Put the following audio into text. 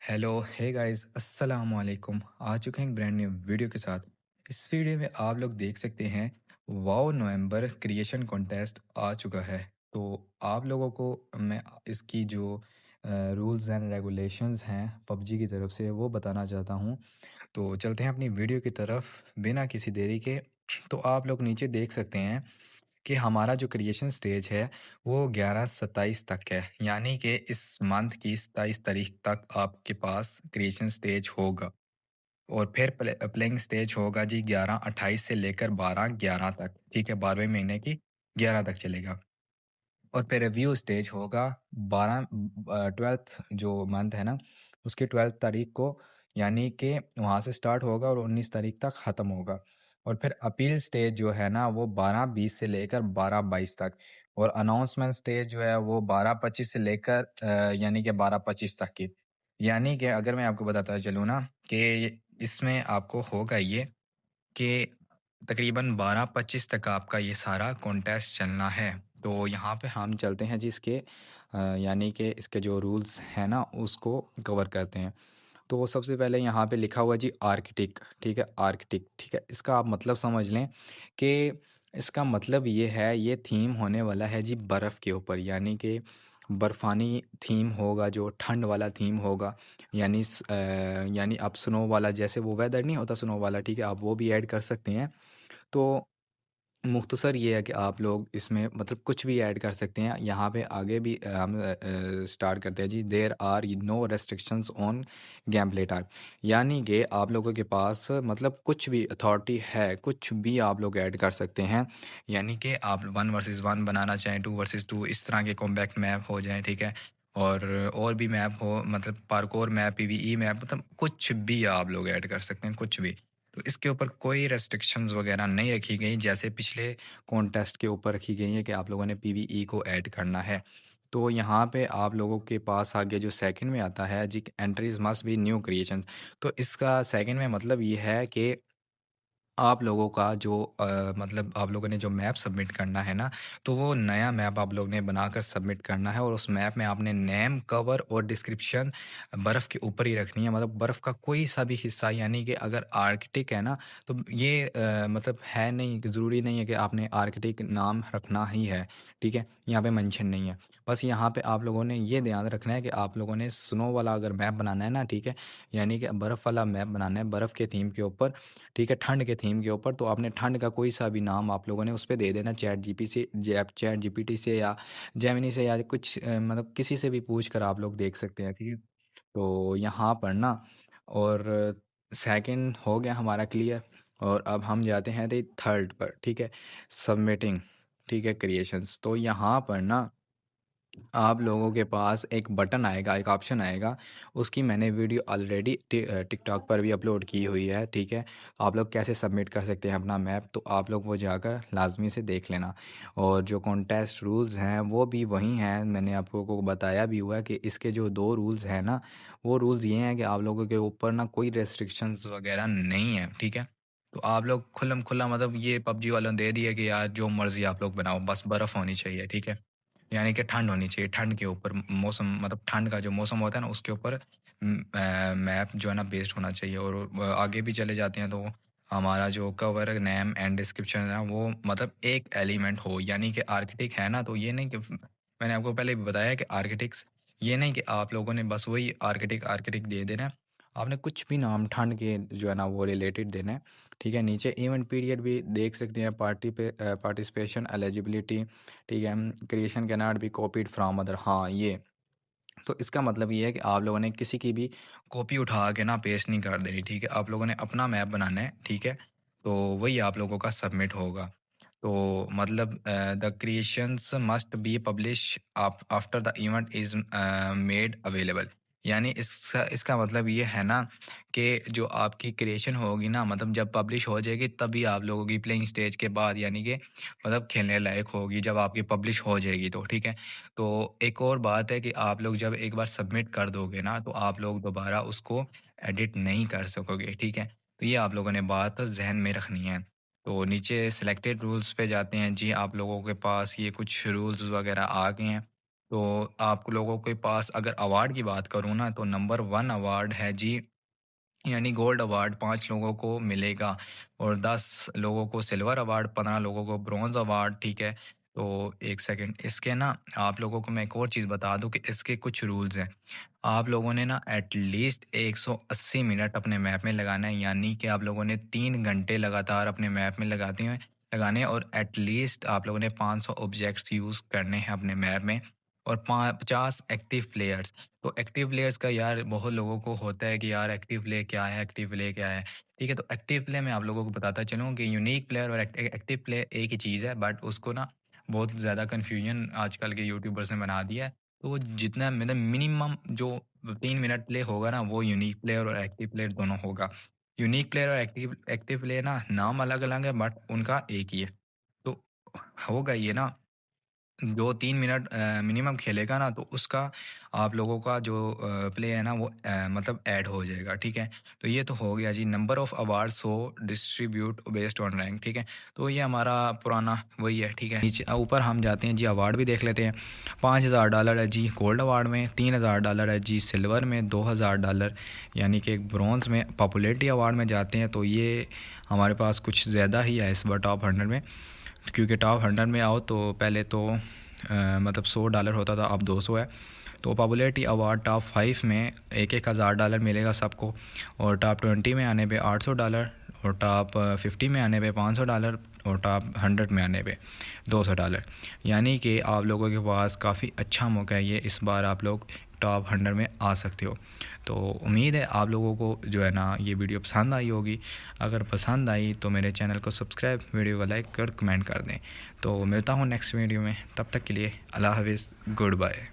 Hello hey guys अस्सलाम वालेकुम। आ चुके हैं एक ब्रांड न्यू वीडियो के साथ। इस वीडियो में आप लोग देख सकते हैं वाओ नवंबर क्रिएशन कॉन्टेस्ट आ चुका है। तो आप लोगों को मैं इसकी जो रूल्स एंड रेगुलेशंस हैं पबजी की तरफ से वो बताना चाहता हूँ। तो चलते हैं अपनी वीडियो की तरफ बिना किसी देरी के। तो आप लोग नीचे देख सकते हैं कि हमारा जो क्रिएशन स्टेज है वो 11-27 तक है, यानी कि इस मंथ की 27 तारीख तक आपके पास क्रिएशन स्टेज होगा। और फिर प्लेइंग स्टेज होगा जी 11-28 से लेकर 12-11 तक, ठीक है, 12वें महीने की 11 तक चलेगा। और फिर रिव्यू स्टेज होगा 12th जो मंथ है ना उसके 12th तारीख को, यानी कि वहाँ से स्टार्ट होगा और 19 तारीख तक ख़त्म होगा। और फिर अपील स्टेज जो है ना वो 12-20 से लेकर 12-22 तक। और अनाउंसमेंट स्टेज जो है वो 12-25 से लेकर यानी कि 12-25 तक की। यानी कि अगर मैं आपको बताता चलूँ ना कि इसमें आपको होगा ये कि तकरीबन 12-25 तक आपका ये सारा कॉन्टेस्ट चलना है। तो यहाँ पे हम चलते हैं जी इसके यानी कि इसके जो रूल्स हैं ना उसको कवर करते हैं। तो सबसे पहले यहाँ पे लिखा हुआ जी आर्कटिक, ठीक है, आर्कटिक, ठीक है। इसका आप मतलब समझ लें कि इसका मतलब ये है, ये थीम होने वाला है जी बर्फ़ के ऊपर, यानी कि बर्फ़ानी थीम होगा, जो ठंड वाला थीम होगा। यानी आप स्नो वाला, जैसे वो वेदर नहीं होता स्नो वाला, ठीक है, आप वो भी ऐड कर सकते हैं। तो मुख्तसर ये है कि आप लोग इसमें मतलब कुछ भी ऐड कर सकते हैं। यहाँ पे आगे भी हम स्टार्ट करते हैं जी, there are no restrictions on game play type, यानी कि आप लोगों के पास मतलब कुछ भी अथॉरिटी है, कुछ भी आप लोग ऐड कर सकते हैं। यानी कि आप 1 वर्सेस 1 बनाना चाहें, 2 वर्सेस 2, इस तरह के कॉम्बैक्ट मैप हो जाएं, ठीक है। और भी मैप हो, मतलब पार्कोर मैप, पीवीई मैप, मतलब कुछ भी आप लोग ऐड कर सकते हैं, कुछ भी। तो इसके ऊपर कोई रेस्ट्रिक्शंस वगैरह नहीं रखी गई, जैसे पिछले कॉन्टेस्ट के ऊपर रखी गई है कि आप लोगों ने पीवीई को ऐड करना है। तो यहाँ पे आप लोगों के पास आगे जो सेकंड में आता है जी, entries must be new creation. तो इसका सेकंड में मतलब ये है कि आप लोगों का जो मतलब आप लोगों ने जो मैप सबमिट करना है ना, तो वो नया मैप आप लोग ने बनाकर सबमिट करना है। और उस मैप में आपने नेम, कवर और डिस्क्रिप्शन बर्फ़ के ऊपर ही रखनी है, मतलब बर्फ़ का कोई सा भी हिस्सा। यानी कि अगर आर्कटिक है ना, तो ये मतलब है नहीं कि ज़रूरी नहीं है कि आपने आर्कटिक नाम रखना ही है, ठीक है, यहाँ पे मेंशन नहीं है। बस यहाँ पे आप लोगों ने ये ध्यान रखना है कि आप लोगों ने स्नो वाला अगर मैप बनाना है ना, ठीक है, यानी कि बर्फ़ वाला मैप बनाना है बर्फ़ के थीम के ऊपर, ठीक है, ठंड के थीम के ऊपर, तो आपने ठंड का कोई सा भी नाम आप लोगों ने उस पे दे देना, चैट जीपीटी से या जेमिनी से या कुछ मतलब किसी से भी पूछ कर आप लोग देख सकते हैं, ठीक है। तो यहाँ पर ना, और सेकंड हो गया हमारा क्लियर। और अब हम जाते हैं थर्ड पर, ठीक है, सबमिटिंग, ठीक है, क्रिएशंस। तो यहाँ पर ना आप लोगों के पास एक बटन आएगा, एक ऑप्शन आएगा, उसकी मैंने वीडियो ऑलरेडी टिकटॉक पर भी अपलोड की हुई है, ठीक है। आप लोग कैसे सबमिट कर सकते हैं अपना मैप, तो आप लोग वो जाकर लाजमी से देख लेना। और जो कॉन्टेस्ट रूल्स हैं वो भी वही हैं, मैंने आपको को बताया भी हुआ है कि इसके जो दो रूल्स हैं ना, वो रूल्स ये हैं कि आप लोगों के ऊपर ना कोई रेस्ट्रिक्शंस वगैरह नहीं है, ठीक है। तो आप लोग खुल्लम खुल्ला, मतलब ये पबजी वालों ने दे दिया कि यार जो मर्जी आप लोग बनाओ, बस बर्फ़ होनी चाहिए, ठीक है। यानी कि ठंड होनी चाहिए, ठंड के ऊपर मौसम, मतलब ठंड का जो मौसम होता है ना उसके ऊपर मैप जो है ना बेस्ड होना चाहिए। और आगे भी चले जाते हैं तो हमारा जो कवर, नेम एंड डिस्क्रिप्शन है वो मतलब एक एलिमेंट हो, यानी कि आर्किटेक्ट है ना, तो ये नहीं कि मैंने आपको पहले भी बताया कि आर्किटेक्ट्स, ये नहीं कि आप लोगों ने बस वही आर्किटेक्ट आर्किटेक्ट दे देना है। आपने कुछ भी नाम ठंड के जो है ना वो रिलेटेड देना है, ठीक है। नीचे इवेंट पीरियड भी देख सकते हैं, पार्टिसिपेशन एलिजिबिलिटी, ठीक है, creation can not be copied from other, हाँ ये। तो इसका मतलब ये है कि आप लोगों ने किसी की भी कॉपी उठा के ना पेस्ट नहीं कर देनी, ठीक है। आप लोगों ने अपना मैप बनाना है, ठीक है। तो वही आप लोगों का सबमिट होगा। तो मतलब the creations must be publish after the event is made available. यानी इसका इसका मतलब ये है ना कि जो आपकी क्रिएशन होगी ना, मतलब जब पब्लिश हो जाएगी तभी आप लोगों की प्लेइंग स्टेज के बाद, यानी कि मतलब खेलने लायक होगी जब आपकी पब्लिश हो जाएगी, तो ठीक है। तो एक और बात है कि आप लोग जब एक बार सबमिट कर दोगे ना, तो आप लोग दोबारा उसको एडिट नहीं कर सकोगे, ठीक है। तो ये आप लोगों ने बात ज़हन में रखनी है। तो नीचे सिलेक्टेड रूल्स पे जाते हैं जी, आप लोगों के पास ये कुछ रूल्स वगैरह आ गए हैं। तो आप लोगों के पास अगर अवार्ड की बात करूँ ना, तो नंबर 1 अवार्ड है जी, यानी गोल्ड अवार्ड 5 लोगों को मिलेगा और 10 लोगों को सिल्वर अवार्ड, 15 लोगों को ब्रॉन्ज़ अवार्ड, ठीक है? तो 1 सेकंड, इसके ना आप लोगों को मैं एक और चीज़ बता दूँ कि इसके कुछ रूल्स हैं। आप लोगों ने ना एटलीस्ट 180 मिनट अपने मैप में लगाना है, यानी कि आप लोगों ने 3 घंटे लगातार अपने मैप में लगाने हैं और एटलीस्ट आप लोगों ने 500 ऑब्जेक्ट्स यूज़ करने हैं अपने मैप में और 50 एक्टिव प्लेयर्स। तो एक्टिव प्लेयर्स का यार बहुत लोगों को होता है कि यार एक्टिव प्ले क्या है, एक्टिव प्ले क्या है? ठीक है, तो एक्टिव प्ले मैं आप लोगों को बताता चलूँ कि यूनीक प्लेयर और एक्टिव प्ले एक ही चीज़ है, बट उसको ना बहुत ज़्यादा कन्फ्यूजन आजकल के यूट्यूबर्स ने बना दिया है। तो जितना मतलब मिनिमम जो 3 मिनट प्ले होगा ना, वो यूनीक प्लेयर और एक्टिव प्लेयर दोनों होगा। यूनीक प्लेयर और एक्टिव एक्टिव प्ले ना नाम अलग-अलग है, बट उनका एक ही है। तो होगा ये ना, जो 3 मिनट मिनिमम खेलेगा ना, तो उसका आप लोगों का जो प्ले है ना, वो मतलब ऐड हो जाएगा, ठीक है? तो ये तो हो गया जी, number of awards so distribute based on rank, ठीक है? तो ये हमारा पुराना वही है, ठीक है? नीचे ऊपर हम जाते हैं जी, अवार्ड भी देख लेते हैं। $5000 है जी गोल्ड अवार्ड में, $3000 है जी सिल्वर में, $2000 यानी कि ब्रॉन्ज़ में। पॉपुलैरिटी अवार्ड में जाते हैं तो ये हमारे पास कुछ ज़्यादा ही है इस बार टॉप 100 में, क्योंकि टॉप 100 में आओ तो पहले तो मतलब $100 होता था, अब 200 है। तो पॉपुलैरिटी अवार्ड टॉप 5 में एक हज़ार डॉलर मिलेगा सबको, और टॉप 20 में आने पे $800 और टॉप 50 में आने पे $500 और टॉप 100 में आने पे $200। यानी कि आप लोगों के पास काफ़ी अच्छा मौका है ये, इस बार आप लोग टॉप 100 में आ सकते हो। तो उम्मीद है आप लोगों को जो है ना ये वीडियो पसंद आई होगी। अगर पसंद आई तो मेरे चैनल को सब्सक्राइब, वीडियो को लाइक कर कमेंट कर दें। तो मिलता हूँ नेक्स्ट वीडियो में, तब तक के लिए अल्लाह हाफ़िज़, गुड बाय।